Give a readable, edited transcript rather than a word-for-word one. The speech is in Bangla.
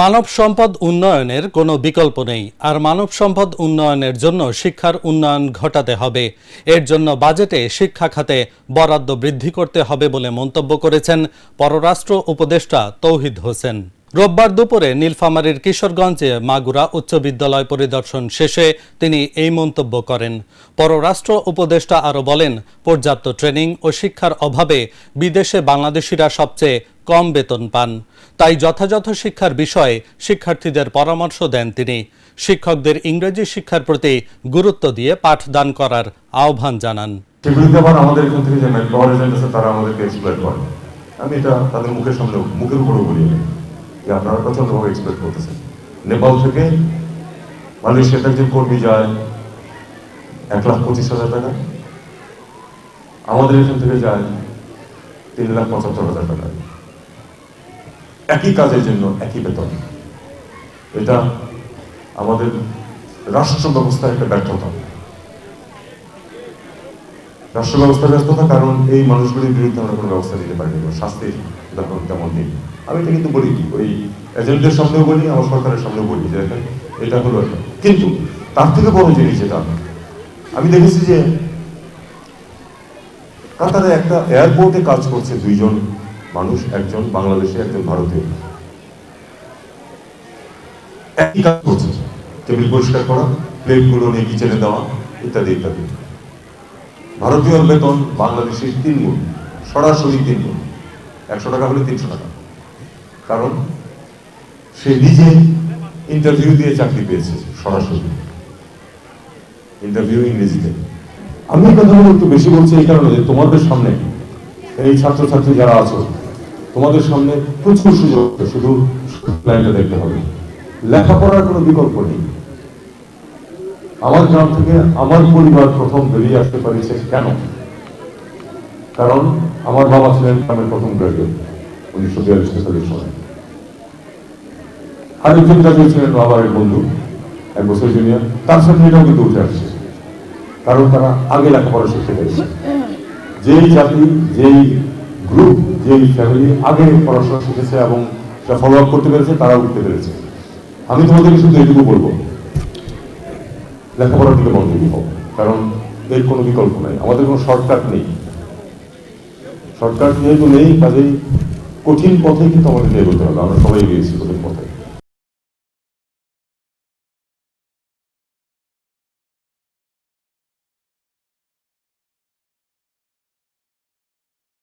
মানব সম্পদ উন্নয়নের কোনো বিকল্প নেই, আর মানব সম্পদ উন্নয়নের জন্য শিক্ষার উন্নয়ন ঘটাতে হবে। এর জন্য বাজেটে শিক্ষা খাতে বরাদ্দ বৃদ্ধি করতে হবে বলে মন্তব্য করেছেন পররাষ্ট্র উপদেষ্টা তৌহিদ হোসেন। রোববার দুপুরে নীলফামারীর কিশোরগঞ্জে মাগুরা উচ্চ বিদ্যালয় পরিদর্শন শেষে তিনি এই মন্তব্য করেন। পররাষ্ট্র উপদেষ্টা আরও বলেন, পর্যাপ্ত ট্রেনিং ও শিক্ষার অভাবে বিদেশে বাংলাদেশিরা সবচেয়ে কম বেতন পান। তাই যথাযথ শিক্ষার বিষয়ে শিক্ষার্থীদের পরামর্শ দেন তিনি। শিক্ষকদের ইংরেজি শিক্ষার প্রতি গুরুত্ব দিয়ে পাঠদান করার আহ্বান জানান। সেগুলিতে আবার আমাদের এখান থেকে যে ম্যানপাওয়ার এজেন্ট আছে তারা আমাদেরকে এক্সপ্লয়েট করে। আমি এটা তাদের মুখের উপরেও বলি যে আপনারা প্রচন্ডভাবে এক্সপ্লয়েট করতেছেন। নেপাল থেকে মালয়েশিয়াতে একজন কর্মী যায় 1,25,000 টাকা, আমাদের এখান থেকে যায় 3,75,000 টাকা, একই কাজের জন্য একই বেতন। এটা আমাদের রাষ্ট্র ব্যবস্থার একটা ব্যর্থতা। রাষ্ট্র ব্যবস্থার ব্যর্থতা, কারণ এই মানুষগুলির বিরুদ্ধে আমরা কোনো ব্যবস্থা নিতে পারিনি, শাস্তির উদাহরণ তেমন নেই। আমি এটা কিন্তু বলি, ওই এজেন্টদের সামনেও বলি, আমার সরকারের সামনেও বলি যে এটা হলো এটা। কিন্তু তার থেকে বড় জিনিস যেটা আমি দেখেছি যে কাতারে একটা এয়ারপোর্টে কাজ করছে দুইজন মানুষ, একজন বাংলাদেশি, একজন ভারতীয়। একই কাজ করছে, টেবিল পরিষ্কার করা, প্লেটগুলো নিয়ে কিচেনে দেওয়া, ইত্যাদি ইত্যাদি। ভারতীয় বেতন বাংলাদেশের 3 গুণ, সরাসরি 3 গুণ। 100 টাকা হলে 300 টাকা, কারণ সে নিজে ইন্টারভিউ দিয়ে চাকরি পেয়েছে, সরাসরি ইন্টারভিউ ইংরেজিতে। আমি এই কথাগুলো একটু বেশি বলছি এই কারণে যে তোমাদের সামনে এই ছাত্রছাত্রী যারা আছো, তোমাদের সামনে প্রচুর সুযোগ, শুধু লাইনটা দেখতে হবে। লেখাপড়ার কোনো বিকল্প নেই। আমার গ্রাম থেকে আমার পরিবার প্রথম বেরিয়ে আসতে পারিছে কেন? কারণ আমার বাবা ছিলেন গ্রামের প্রথম গ্রাজুয়েট 1942 সালে। আরেকজন গ্রাজুয়েট ছিলেন বাবার বন্ধু, 1 বছর জুনিয়র, তার সাথে এটাও কিন্তু উঠে আসছে, কারণ তারা আগে লেখাপড়া শিখতে পেরেছে। যেই জাতি, যেই গ্রুপ, যেই ফ্যামিলি আগে পড়াশোনা শিখেছে এবং সেটা ফলো আপ করতে পেরেছে, তারা উঠতে পেরেছে। আমি তোমাদেরকে শুধু এটুকু বলবো, লেখাপড়ার দিকে মনোযোগী হোক, কারণ এর কোনো বিকল্প নাই। আমাদের কোনো শর্টকাট নেই। শর্টকাট যেহেতু নেই, কাজেই কঠিন পথে কিন্তু আমাদের এগোতে হবে। আমরা সবাই গিয়েছি কঠিন